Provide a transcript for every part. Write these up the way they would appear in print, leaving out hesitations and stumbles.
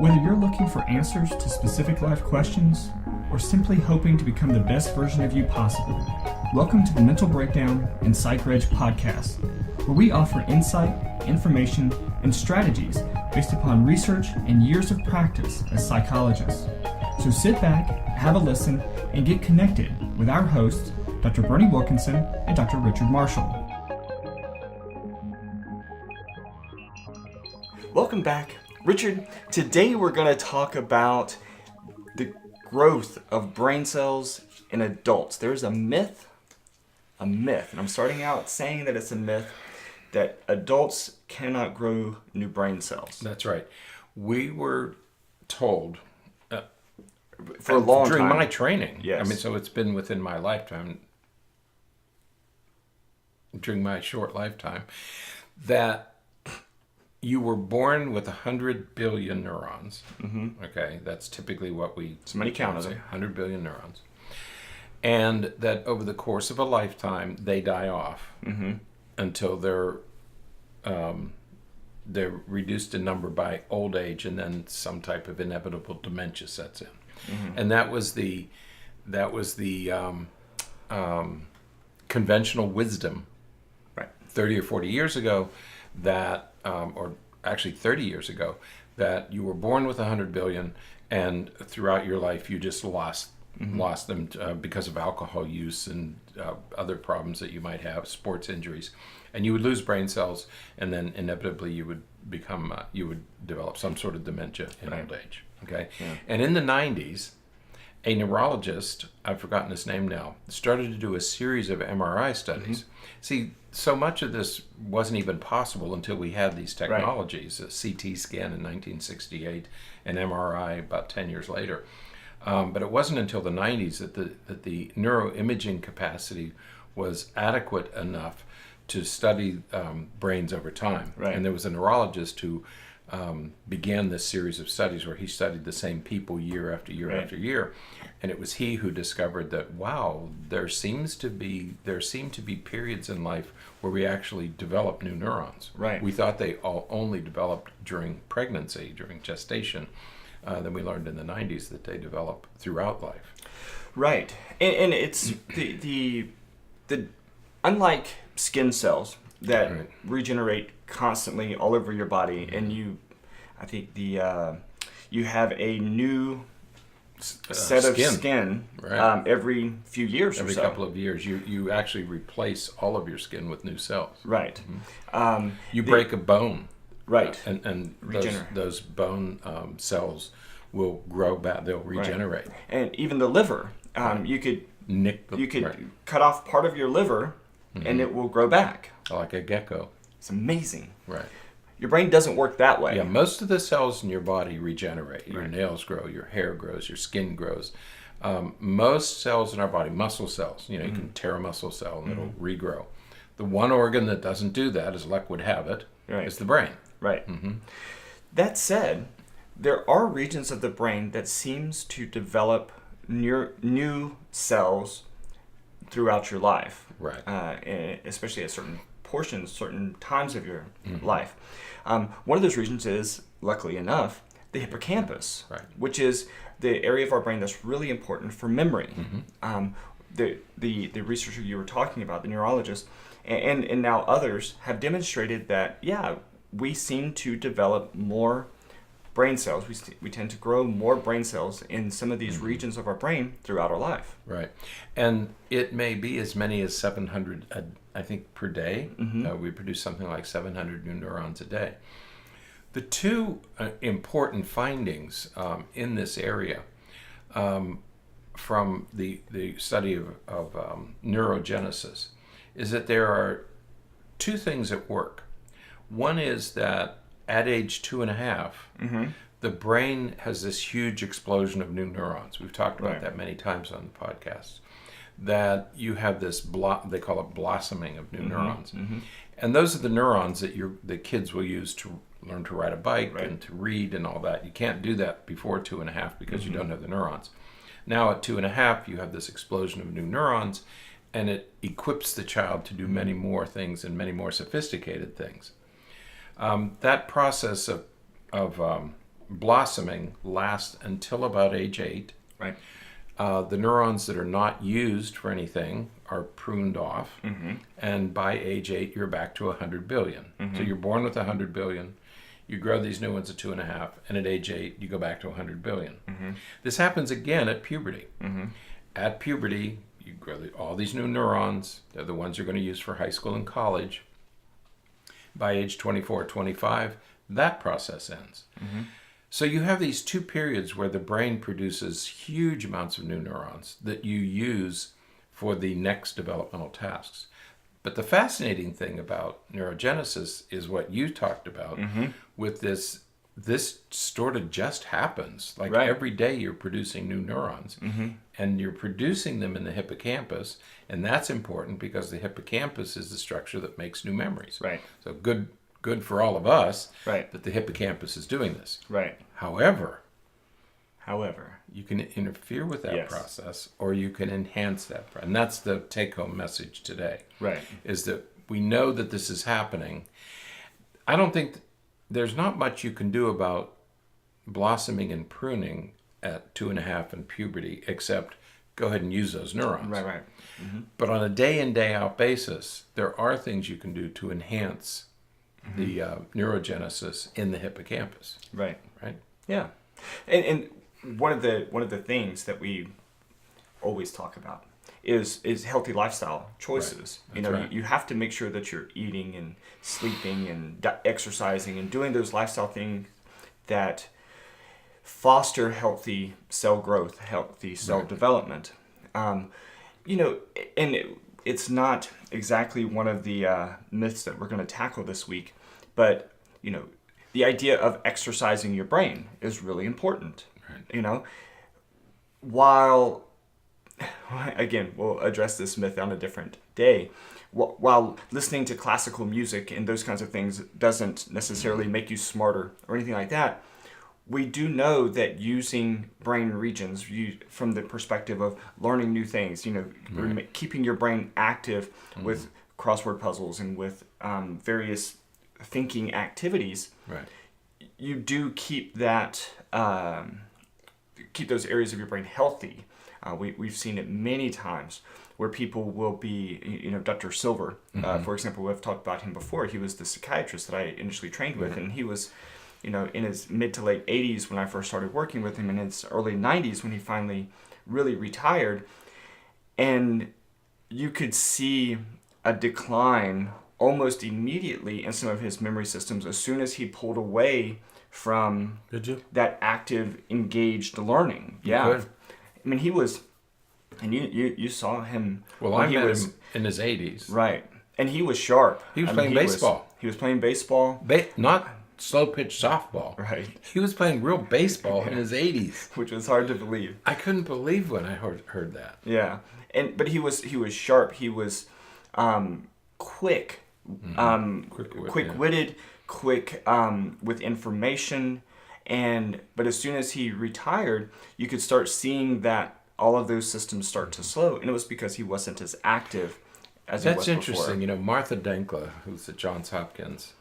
Whether you're looking for answers to specific life questions or simply hoping to become the best version of you possible, welcome to the Mental Breakdown and Psychreg podcast, where we offer insight, information, and strategies based upon research and years of practice as psychologists. So sit back, have a listen, and get connected with our hosts, Dr. Berney Wilkinson and Dr. Richard Marshall. Welcome back. Richard, today we're going to talk about the growth of brain cells in adults. There's a myth, and I'm starting out saying that it's a myth, that adults cannot grow new brain cells. That's right. We were told for a long during time. my training. Yes. I mean, so it's been within my lifetime, during my short lifetime, that you were born with 100 billion neurons. Mm-hmm. Okay, that's typically what we... Somebody counted them. 100 billion neurons. And that over the course of a lifetime, they die off until they're reduced in number by old age, and then some type of inevitable dementia sets in. Mm-hmm. And that was the conventional wisdom, right, 30 or 40 years ago, that or actually 30 years ago, that you were born with 100 billion, and throughout your life you just lost them because of alcohol use and other problems that you might have, sports injuries, and you would lose brain cells, and then inevitably you would become you would develop some sort of dementia in old age. Okay, and in the 90s, a neurologist, I've forgotten his name now, started to do a series of MRI studies. See, so much of this wasn't even possible until we had these technologies, a CT scan in 1968, an MRI about 10 years later. But it wasn't until the 90s that the neuroimaging capacity was adequate enough to study brains over time. Right. And there was a neurologist who began this series of studies where he studied the same people year after year after year, and it was he who discovered that, wow, there seem to be periods in life where we actually develop new neurons. Right. We thought they all only developed during pregnancy, during gestation. Then we learned in the 90s that they develop throughout life. Right, and it's the unlike skin cells that regenerate constantly all over your body, and you have a new set of skin every few years every or so. couple of years. You actually replace all of your skin with new cells. Right. You break a bone. Right. And those bone cells will grow back. They'll regenerate. Right. And even the liver, you could cut off part of your liver, and it will grow back. Like a gecko. It's amazing. Right. Your brain doesn't work that way. Yeah, most of the cells in your body regenerate. Your nails grow, your hair grows, your skin grows. Most cells in our body, muscle cells, you can tear a muscle cell and it'll regrow. The one organ that doesn't do that, as luck would have it, is the brain. Right. That said, there are regions of the brain that seems to develop new cells throughout your life. Right. Especially at certain portions, certain times of your life. One of those regions is, luckily enough, the hippocampus, which is the area of our brain that's really important for memory. The researcher you were talking about, the neurologist, and now others have demonstrated that, we seem to develop more brain cells. We tend to grow more brain cells in some of these regions of our brain throughout our life. Right. And it may be as many as 700, I think, per day. We produce something like 700 new neurons a day. The two important findings in this area from the study of neurogenesis is that there are two things at work. One is that at age 2.5, the brain has this huge explosion of new neurons. We've talked about that many times on the podcast. That you have this, they call it blossoming of new neurons. And those are the neurons that the kids will use to learn to ride a bike and to read and all that. You can't do that before 2.5 because you don't have the neurons. Now at 2.5, you have this explosion of new neurons, and it equips the child to do many more things and many more sophisticated things. That process of blossoming lasts until about age 8. Right. The neurons that are not used for anything are pruned off, and by age 8, you're back to 100 billion. So you're born with 100 billion, you grow these new ones at 2.5, and at age 8, you go back to 100 billion. This happens again at puberty. At puberty, you grow all these new neurons. They're the ones you're going to use for high school and college. By age 24, 25, that process ends. So you have these two periods where the brain produces huge amounts of new neurons that you use for the next developmental tasks. But the fascinating thing about neurogenesis is what you talked about with this sort of just happens. Like every day you're producing new neurons and you're producing them in the hippocampus. And that's important because the hippocampus is the structure that makes new memories. Right. So good for all of us that the hippocampus is doing this. Right. However, you can interfere with that Yes. process, or you can enhance that. And that's the take-home message today. Right. Is that we know that this is happening. I don't think there's not much you can do about blossoming and pruning at 2.5 in puberty, except go ahead and use those neurons. Right. But on a day in, day out basis, there are things you can do to enhance the neurogenesis in the hippocampus. Right. Right. Yeah. And one of the things that we always talk about is healthy lifestyle choices. Right. You have to make sure that you're eating and sleeping and exercising and doing those lifestyle things that foster healthy cell growth, healthy cell development. And it's not exactly one of the myths that we're going to tackle this week, but the idea of exercising your brain is really important. Right. While, again, we'll address this myth on a different day. While listening to classical music and those kinds of things doesn't necessarily make you smarter or anything like that, we do know that using brain regions from the perspective of learning new things, keeping your brain active with crossword puzzles and with various thinking activities, you do keep that keep those areas of your brain healthy. We've seen it many times where people will be, Dr. Silver, for example, we've talked about him before. He was the psychiatrist that I initially trained with, and he was, in his mid to late 80s when I first started working with him, and in his early 90s when he finally really retired. And you could see a decline almost immediately in some of his memory systems as soon as he pulled away from that active, engaged learning. Yeah. I mean, he was, and you saw him. Well, I met him in his 80s. Right. And he was sharp. He was playing baseball. He was playing baseball. Not slow pitch softball. Right. He was playing real baseball in his 80s. Which was hard to believe. I couldn't believe when I heard that. Yeah. But he was sharp. He was quick. Quick-witted, quick with information. But as soon as he retired, you could start seeing that all of those systems start to slow. And it was because he wasn't as active as he was before. That's interesting. Martha Denkla, who's at Johns Hopkins,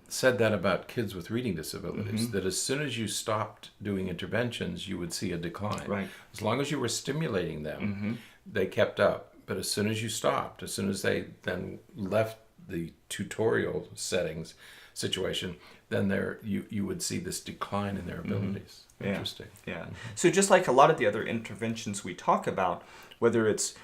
said that about kids with reading disabilities, that as soon as you stopped doing interventions, you would see a decline. Right. As long as you were stimulating them, they kept up. But as soon as you stopped, as soon as they then left the tutorial settings situation, then you would see this decline in their abilities. Interesting. Yeah. So just like a lot of the other interventions we talk about, whether it's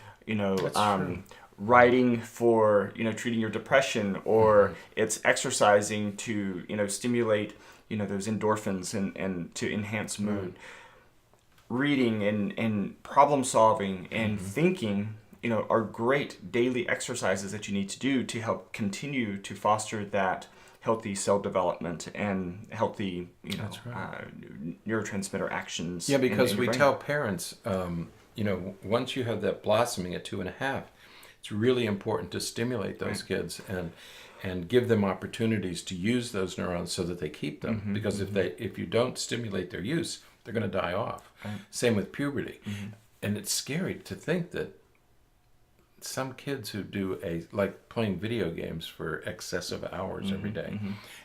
writing for treating your depression, or it's exercising to stimulate those endorphins and to enhance mood, reading and problem solving and thinking are great daily exercises that you need to do to help continue to foster that healthy cell development and healthy neurotransmitter actions. Yeah, because in we your brain. tell parents, once you have that blossoming at 2.5, it's really important to stimulate those kids and give them opportunities to use those neurons so that they keep them. Because if you don't stimulate their use, they're going to die off. Same with puberty. And it's scary to think that some kids who do like playing video games for excessive hours every day,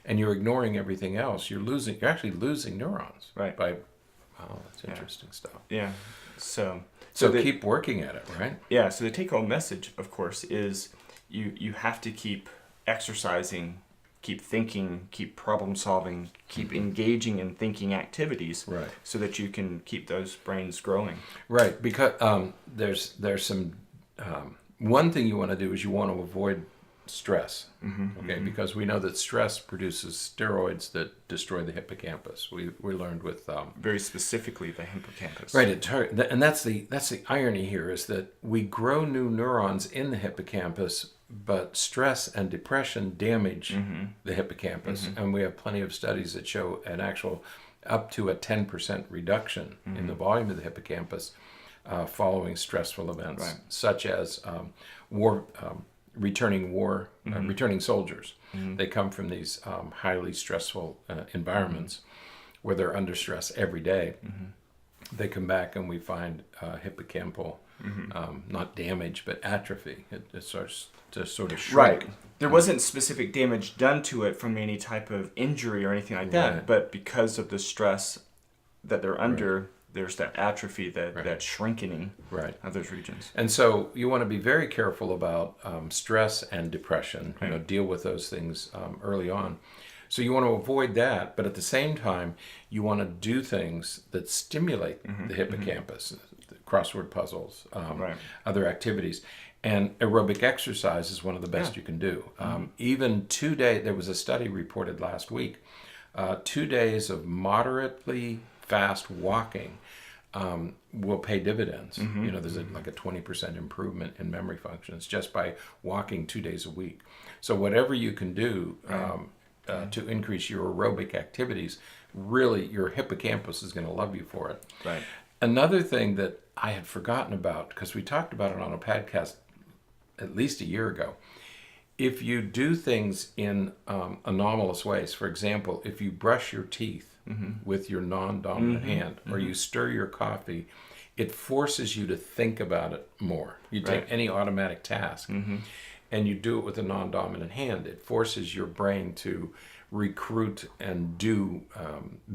and you're ignoring everything else. You're actually losing neurons. Right. That's interesting stuff. Yeah. So keep working at it, right? Yeah. So the take-home message, of course, is you have to keep exercising, keep thinking, keep problem solving, keep engaging in thinking activities, right? So that you can keep those brains growing. Right. Because there's some one thing you want to do is you want to avoid stress. Because we know that stress produces steroids that destroy the hippocampus. We learned with very specifically the hippocampus. Right, and that's the irony here is that we grow new neurons in the hippocampus, but stress and depression damage the hippocampus, and we have plenty of studies that show an actual up to a 10% reduction in the volume of the hippocampus following stressful events, such as returning soldiers. They come from these highly stressful environments where they're under stress every day. They come back and we find hippocampal, not damage, but atrophy. It starts to sort of shrink. Right. There wasn't specific damage done to it from any type of injury or anything like that, but because of the stress that they're under, there's that atrophy, that shrinking of those regions. And so you want to be very careful about stress and depression, deal with those things early on. So you want to avoid that, but at the same time, you want to do things that stimulate the hippocampus, crossword puzzles, other activities. And aerobic exercise is one of the best you can do. Even 2 days, there was a study reported last week, 2 days of moderately fast walking will pay dividends. There's like a 20% improvement in memory functions just by walking 2 days a week. So whatever you can do to increase your aerobic activities, really your hippocampus is going to love you for it. Right. Another thing that I had forgotten about, because we talked about it on a podcast at least a year ago, if you do things in anomalous ways, for example, if you brush your teeth with your non-dominant hand, or you stir your coffee, it forces you to think about it more. You take any automatic task and you do it with a non-dominant hand. It forces your brain to recruit and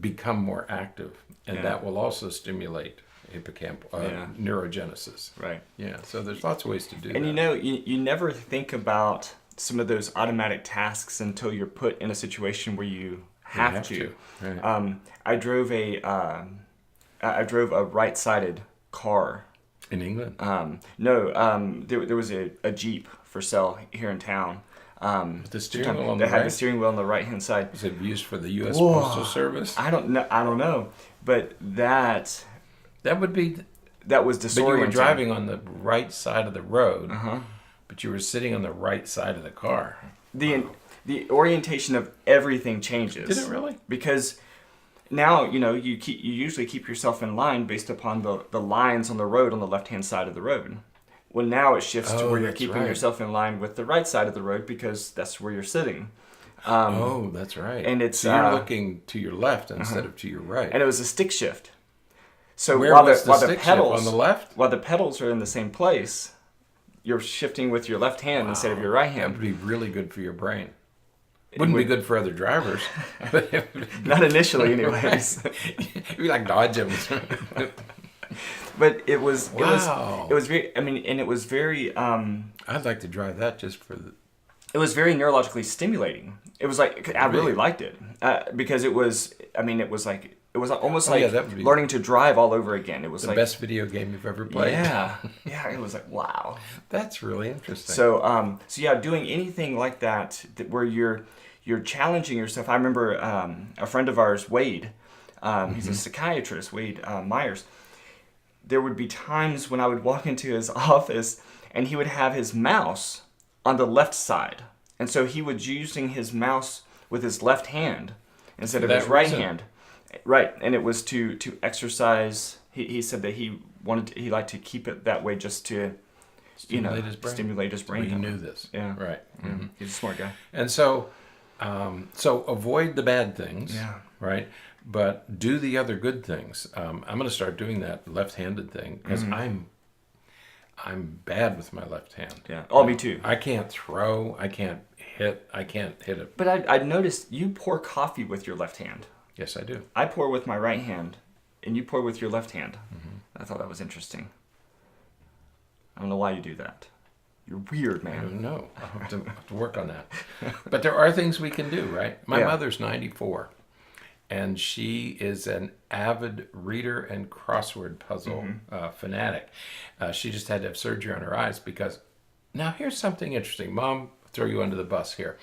become more active, and that will also stimulate hippocampal neurogenesis. Right. Yeah. So there's lots of ways to do that. And you never think about some of those automatic tasks until you're put in a situation where you have to. Right. I drove a right-sided car. In England? No. There was a Jeep for sale here in town. With the steering wheel on the right? They had the steering wheel on the right-hand side. Was it used for the U.S. Postal Service? I don't know. But that would be... That was disorienting. But you were driving on the right side of the road, but you were sitting on the right side of the car. The orientation of everything changes. Did it really? Because now, you usually keep yourself in line based upon the lines on the road on the left-hand side of the road. Well, now it shifts to where you're keeping yourself in line with the right side of the road because that's where you're sitting. That's right. And so you're looking to your left instead of to your right. And it was a stick shift. So while the pedals on the left, while the pedals are in the same place, you're shifting with your left hand instead of your right hand. That would be really good for your brain. Wouldn't be good for other drivers. Not initially, anyways. It'd be like dodging. But it was very. I mean, and it was very. I'd like to drive that just for the. It was very neurologically stimulating. It was like I really liked it because it was. I mean, it was like. It was almost like learning to drive all over again. It was the like best video game you've ever played. Yeah, it was like wow. That's really interesting. So, doing anything like that where you're challenging yourself. I remember a friend of ours, Wade. He's a psychiatrist, Wade Myers. There would be times when I would walk into his office and he would have his mouse on the left side, and so he was using his mouse with his left hand instead of his right hand. Right, and it was to exercise. He said that he liked to keep it that way just to stimulate his brain. Well, he knew this. Yeah, right. Mm-hmm. He's a smart guy. And so avoid the bad things. Yeah. Right, but do the other good things. I'm going to start doing that left-handed thing because I'm bad with my left hand. Yeah. Oh, me too. I can't throw. I can't hit it. But I noticed you pour coffee with your left hand. Yes, I do. I pour with my right hand, and you pour with your left hand. I thought that was interesting. I don't know why you do that. You're weird, I man. don't know. I'll have to work on that. But there are things we can do, right? My mother's 94, and she is an avid reader and crossword puzzle fanatic. She just had to have surgery on her eyes because... Now, here's something interesting. Mom, throw you under the bus here.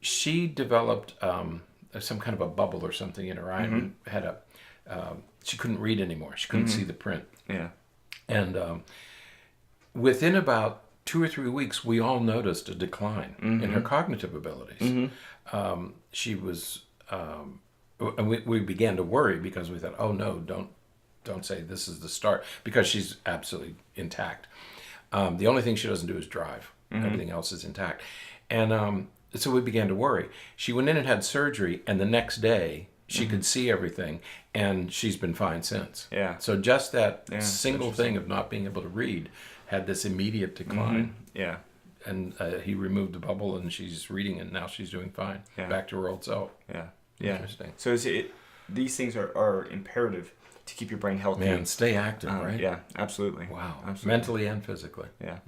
She developed some kind of a bubble or something in her eye and had a... she couldn't read anymore. She couldn't see the print. Yeah. And within about 2 or 3 weeks, we all noticed a decline in her cognitive abilities. She was, and we began to worry because we thought, oh no, don't say this is the start, because she's absolutely intact. The only thing she doesn't do is drive. Everything else is intact. And so we began to worry. She went in and had surgery, and the next day she could see everything, and she's been fine since. Yeah. So just that single thing of not being able to read had this immediate decline. Yeah. And he removed the bubble, and she's reading, and now she's doing fine. Yeah. Back to her old self. Yeah. Yeah. Interesting. So these things are imperative to keep your brain healthy. Man, stay active, right? Yeah, absolutely. Wow. Absolutely. Mentally and physically. Yeah.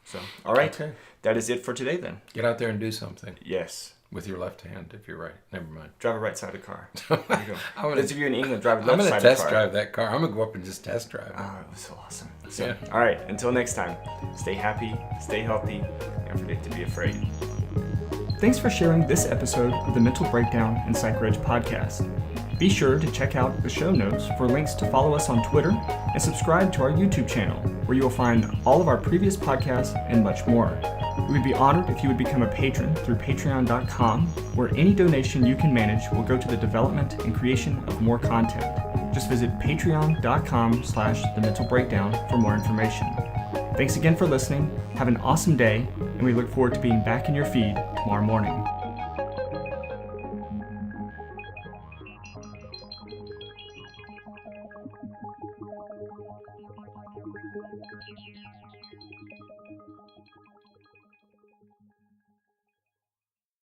So, all right. Okay. That is it for today then. Get out there and do something Yes. with your left hand if you're right. Never mind. Drive a right-sided car. There you go. Those of you in England, drive a I'm going to left-sided car. test drive that car. I'm going to go up and just test drive it. Oh, it was so awesome. So, Yeah. all right. Until next time, stay happy, stay healthy, and forget to be afraid. Thanks for sharing this episode of the Mental Breakdown and Psychreg podcast. Be sure to check out the show notes for links to follow us on Twitter and subscribe to our YouTube channel, where you will find all of our previous podcasts and much more. We would be honored if you would become a patron through patreon.com, where any donation you can manage will go to the development and creation of more content. Just visit patreon.com/thementalbreakdown for more information. Thanks again for listening. Have an awesome day, and we look forward to being back in your feed tomorrow morning.